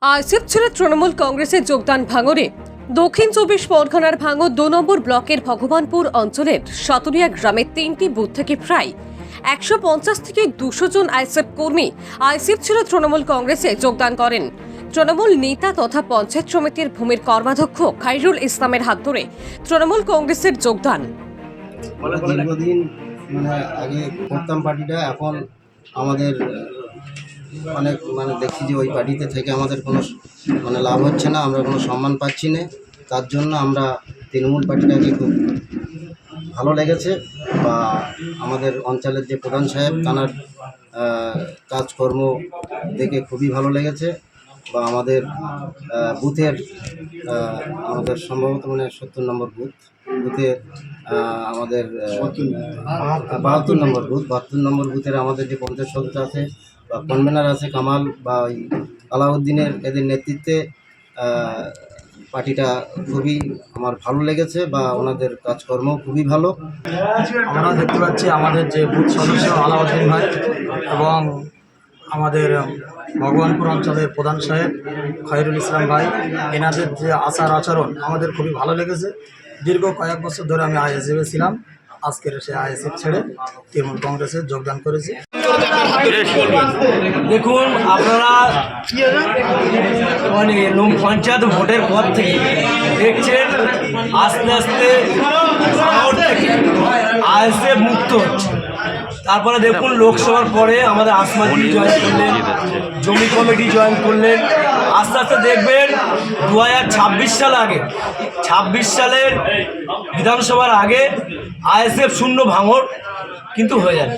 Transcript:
ISF ছেড়ে তৃণমূল কংগ্রেসে যোগদান ভাঙড়ে দক্ষিণ ২৪ পরগনার ভাঙড় ২ নম্বর ব্লকের ভগবানপুর অঞ্চলের সাতুরিয়া গ্রামের ৩টি বুথ থেকে প্রায় ১৫০ থেকে ২০০ জন আইএসএফ কর্মী আইএসএফ ছেড়ে তৃণমূল কংগ্রেসে যোগদান করেন। তৃণমূল নেতা তথা পঞ্চায়েত সমিতির ভূমির কর্মাধ্যক্ষ খাইরুল ইসলামের হাত ধরে তৃণমূল কংগ্রেসের যোগদান। দীর্ঘদিন আগে করতাম পার্টিটা, এখন আমাদের অনেক দেখছি যে ওই পার্টিতে থেকে আমাদের কোনো লাভ হচ্ছে না, আমরা কোনো সম্মান পাচ্ছি না। তার জন্য আমরা তৃণমূল পার্টিটাকে খুব ভালো লেগেছে, বা আমাদের অঞ্চলের যে প্রধান সাহেব তাঁর কাজকর্ম দেখে খুবই ভালো লেগেছে, বা আমাদের বুথের আমাদের সম্ভবত ৭০ নম্বর বুথের আমাদের ৭২ নম্বর বুথের আমাদের যে পঞ্চায়েত সদস্য আছে বা কনভেনার আছে কামাল বা ওই আলাউদ্দিনের, এদের নেতৃত্বে পার্টিটা খুবই আমার ভালো লেগেছে, বা ওনাদের কাজকর্ম খুবই ভালো। আমরা দেখতে পাচ্ছি আমাদের যে বুথ সদস্য আলাউদ্দিন ভাই এবং আমাদের ভগবানপুর অঞ্চলের প্রধান সাহেব খাইরুল ইসলাম ভাই, এনাদের যে আচার আচরণ আমাদের খুবই ভালো লেগেছে। দীর্ঘ কয়েক বছর ধরে আমি আইএসএফে ছিলাম, আজকের সে আইএসএফ ছেড়ে তৃণমূল কংগ্রেসে যোগদান করেছি। দেখুন, আপনারা পঞ্চায়েত ভোটের পর থেকে দেখছেন আস্তে আস্তে আইএসএফ মুক্ত হচ্ছে। তারপরে দেখুন, লোকসভার পরে আমাদের আসমাজি জয়েন করলেন, জমি কমিটি জয়েন করলেন। আস্তে আস্তে দেখবেন 2026 সাল আগে, 26 সালের বিধানসভার আগে আইএসএফ শূন্য ভাঙড় কিন্তু হয়ে যাবে।